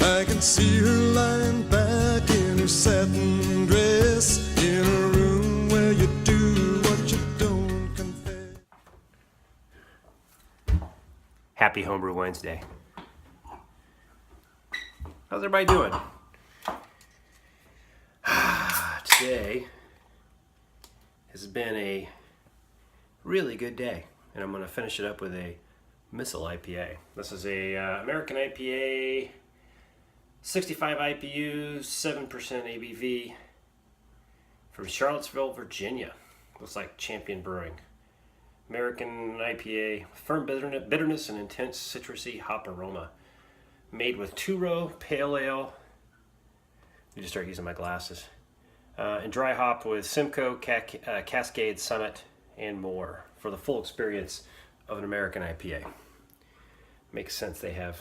I can see her lying back in her satin dress, in a room where you do what you don't confess. Happy Homebrew Wednesday. How's everybody doing? Today has been a really good day, and I'm going to finish it up with a Missile IPA. This is a American IPA, 65 IPUs, 7% ABV, from Charlottesville, Virginia. Looks like Champion Brewing. American IPA, firm bitterness and intense citrusy hop aroma. Made with two-row pale ale. You just start using my glasses. And dry hop with Simcoe, Cascade, Summit, and more for the full experience of an American IPA. Makes sense they have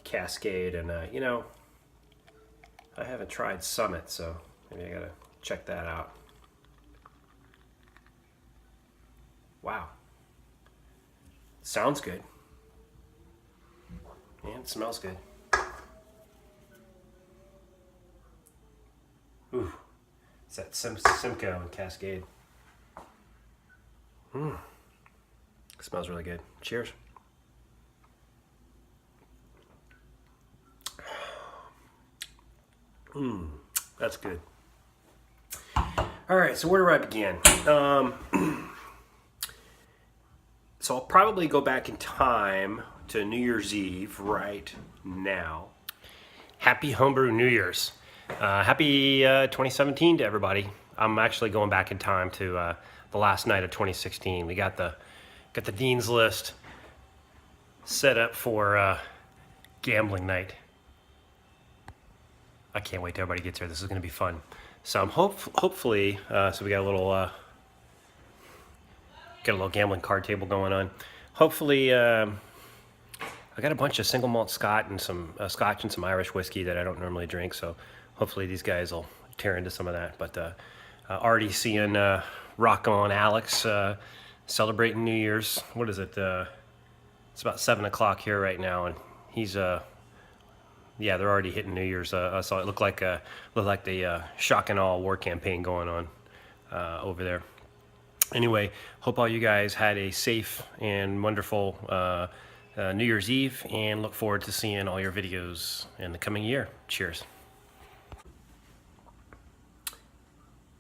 Cascade, and you know, I haven't tried Summit, so maybe I gotta check that out. Wow. Sounds good. And it smells good. Ooh. It's that Simcoe and Cascade. It smells really good. Cheers. That's good. All right, so where do I begin? So I'll probably go back in time to New Year's Eve right now. Happy Homebrew New Year's. Happy 2017 to everybody. I'm actually going back in time to the last night of 2016. We got the Dean's List set up for gambling night. I can't wait till everybody gets here. This is going to be fun. So I'm hopefully, so we got a little gambling card table going on. Hopefully, I got a bunch of single malt Scotch and some Irish whiskey that I don't normally drink. So hopefully these guys will tear into some of that. But already seeing Rock On Alex celebrating New Year's. What is it? It's about 7 o'clock here right now, and he's yeah, they're already hitting New Year's. I saw it looked like the shock and awe war campaign going on over there. Anyway, hope all you guys had a safe and wonderful New Year's Eve, and look forward to seeing all your videos in the coming year. Cheers.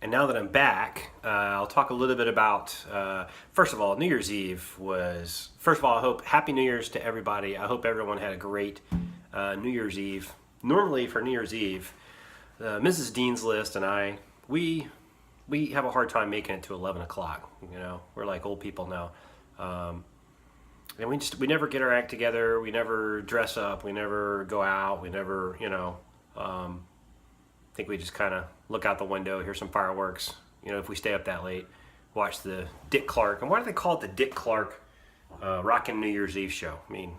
And now that I'm back, I'll talk a little bit about, first of all, New Year's Eve was, first of all, I hope Happy New Year's to everybody. I hope everyone had a great New Year's Eve. Normally for New Year's Eve, Mrs. Dean's List and I, we have a hard time making it to 11 o'clock. You know, we're like old people now. And we never get our act together. We never dress up. We never go out. We never, you know, I think we just kind of look out the window, hear some fireworks. You know, if we stay up that late, watch the Dick Clark. And why do they call it the Dick Clark Rockin' New Year's Eve show? I mean,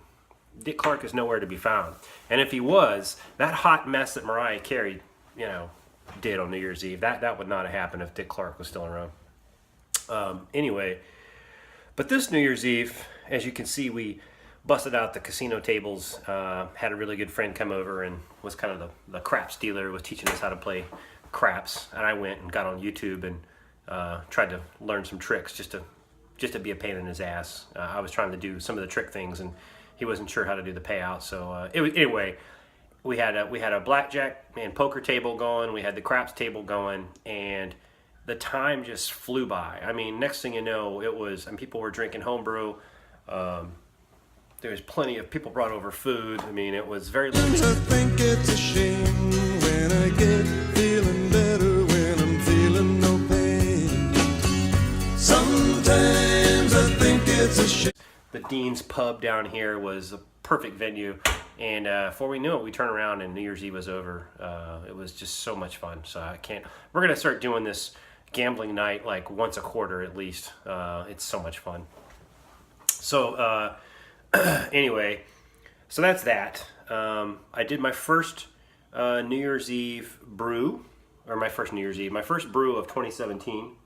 Dick Clark is nowhere to be found. And if he was, that hot mess that Mariah Carey, you know, did on New Year's Eve, that would not have happened if Dick Clark was still around. Anyway, but this New Year's Eve, as you can see, we busted out the casino tables, had a really good friend come over and was kind of the craps dealer, was teaching us how to play craps. And I went and got on YouTube and tried to learn some tricks just to be a pain in his ass. I was trying to do some of the trick things, and he wasn't sure how to do the payout. So anyway, we had a blackjack and poker table going. We had the craps table going, and the time just flew by. I mean, next thing you know, and people were drinking homebrew. There was plenty of people brought over food. I mean, it was very limited. I think it's a shame when I get feeling better when I'm feeling no pain. Sometimes I think it's a shame. The Dean's Pub down here was a perfect venue, and before we knew it, we turned around and New Year's Eve was over. It was just so much fun. So we're gonna start doing this gambling night like once a quarter at least. It's so much fun. So anyway, so that's that. I did my first New Year's Eve brew, or my first brew of 2017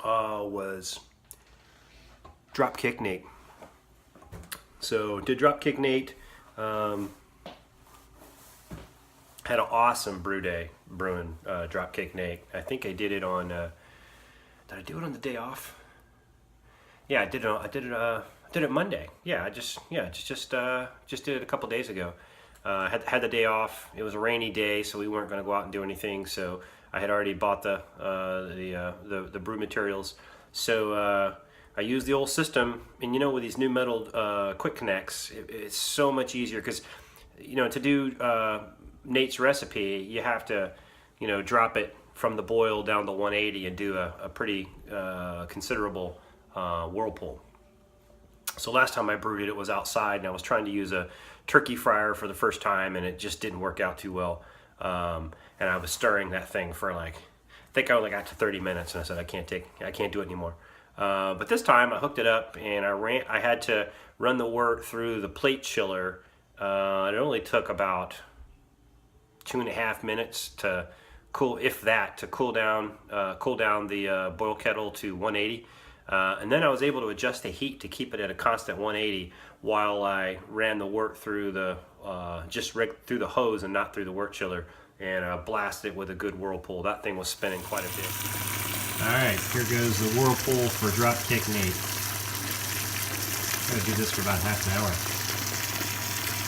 was Dropkick Nate. So did Dropkick Nate Had an awesome brew day brewing Dropkick Nate. I think I did it on. Did I do it on the day off? Yeah, I did it. I did it Monday. Yeah, I just did it a couple days ago. Had the day off. It was a rainy day, so we weren't going to go out and do anything. So I had already bought the brew materials. So I used the old system, and with these new metal quick connects, it's so much easier because to do Nate's recipe, you have to drop it from the boil down to 180 and do a pretty considerable whirlpool. So last time I brewed it, it was outside, and I was trying to use a turkey fryer for the first time, and it just didn't work out too well. And I was stirring that thing for I think I only got to 30 minutes, and I said I can't do it anymore. But this time I hooked it up, and I had to run the wort through the plate chiller. It only took about 2.5 minutes to cool down the boil kettle to 180. And then I was able to adjust the heat to keep it at a constant 180 while I ran the wort through through the hose and not through the wort chiller, and blasted it with a good whirlpool. That thing was spinning quite a bit. All right, here goes the whirlpool for Dropkick Nate. I'm gonna do this for about half an hour.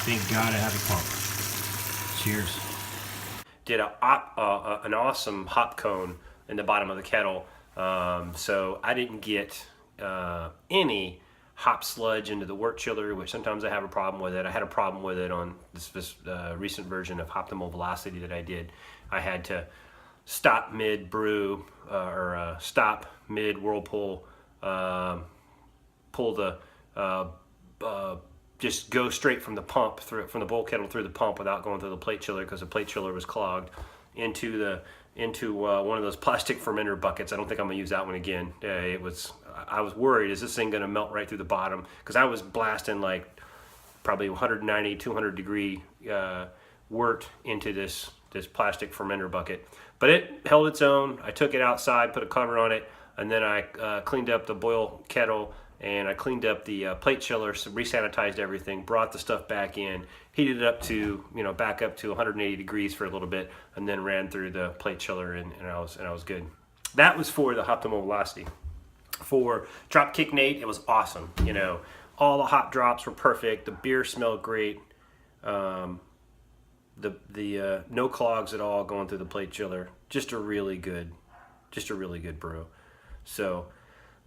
Thank God I have a pump. Cheers. Did an awesome hop cone in the bottom of the kettle. So I didn't get any hop sludge into the wort chiller, which sometimes I have a problem with it. I had a problem with it on this recent version of Optimal Velocity that I did. I had to stop mid brew or stop mid whirlpool, pull the just go straight from the pump from the boil kettle through the pump without going through the plate chiller, because the plate chiller was clogged, into one of those plastic fermenter buckets. I don't think I'm gonna use that one again. I was worried, is this thing gonna melt right through the bottom? Because I was blasting probably 190, 200 degree wort into this plastic fermenter bucket. But it held its own. I took it outside, put a cover on it, and then I cleaned up the boil kettle, and I cleaned up the plate chiller, so resanitized everything, brought the stuff back in, heated it up to, back up to 180 degrees for a little bit, and then ran through the plate chiller, and I was good. That was for the Optimal Velocity. For Dropkick Nate, it was awesome. All the hop drops were perfect. The beer smelled great. The no clogs at all going through the plate chiller. Just a really good brew. So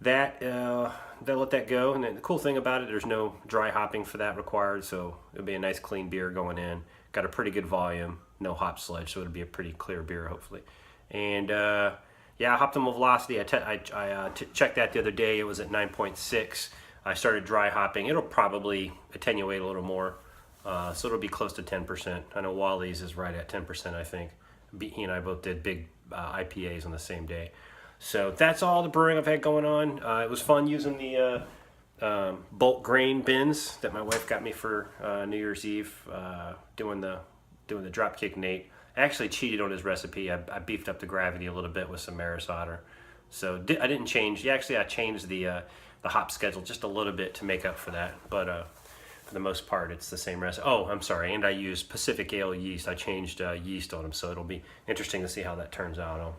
that they'll let that go. And then the cool thing about it, there's no dry hopping for that required, so it'll be a nice clean beer going in. Got a pretty good volume, no hop sludge, so it'll be a pretty clear beer hopefully. And Optimal Velocity, I checked that the other day. It was at 9.6. I started dry hopping. It'll probably attenuate a little more, so it'll be close to 10%. I know Wally's is right at 10%, I think. He and I both did big IPAs on the same day. So that's all the brewing I've had going on. It was fun using the bulk grain bins that my wife got me for New Year's Eve, doing the Dropkick Nate. I actually cheated on his recipe. I beefed up the gravity a little bit with some maris otter. So I didn't change. I changed the hop schedule just a little bit to make up for that. But for the most part, it's the same recipe. Oh, I'm sorry. And I used Pacific Ale yeast. I changed yeast on them, so it'll be interesting to see how that turns out.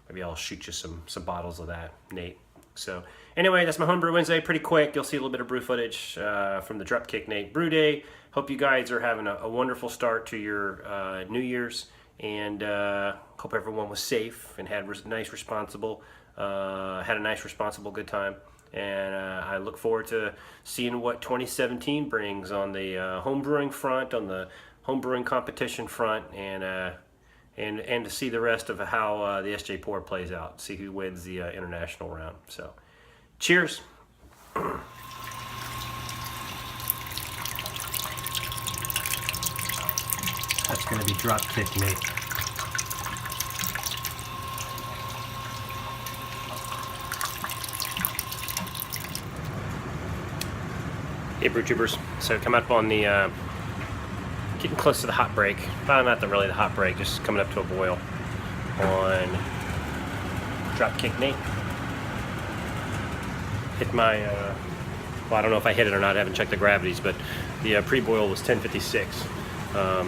Maybe I'll shoot you some bottles of that, Nate. So anyway, that's my Homebrew Wednesday. Pretty quick. You'll see a little bit of brew footage from the Dropkick Nate Brew Day. Hope you guys are having a wonderful start to your New Year's, and hope everyone was safe and had a nice, responsible good time. And I look forward to seeing what 2017 brings on the home brewing front, on the home brewing competition front, and to see the rest of how the SJ Pour plays out, see who wins the international round. So, cheers. That's going to be Dropkick Nate. Hey, Brew Tubers. So, come up on the getting close to the hot break. Well, not really the hot break, just coming up to a boil on Dropkick Nate. Hit my well, I don't know if I hit it or not. I haven't checked the gravities, but the pre-boil was 1056. I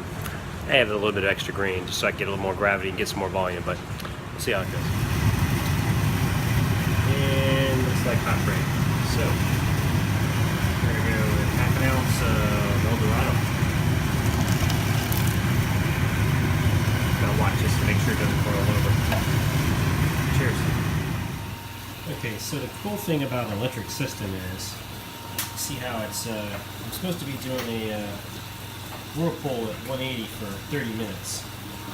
added a little bit of extra green just so I can get a little more gravity and get some more volume, but we'll see how it goes. And looks like hot break. So we're gonna go with half an ounce of Eldorado. Gotta watch this to make sure it doesn't boil over. Cheers. Okay, so the cool thing about an electric system is, see how it's, I'm supposed to be doing a whirlpool at 180 for 30 minutes.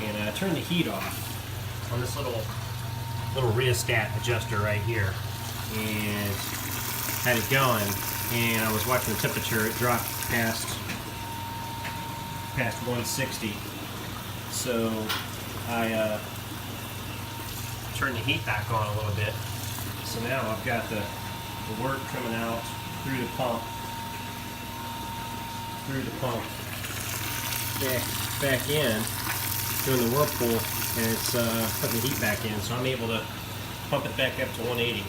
And I turned the heat off on this little rheostat adjuster right here. And had it going, and I was watching the temperature. It dropped past 160. So I turned the heat back on a little bit. So now I've got the wort coming out through the pump, back in, doing the whirlpool, and it's putting the heat back in. So I'm able to pump it back up to 180.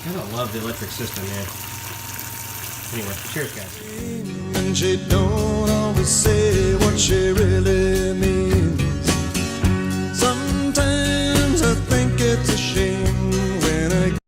I love the electric system, man. Anyway, cheers, guys. And she don't always say what she really means.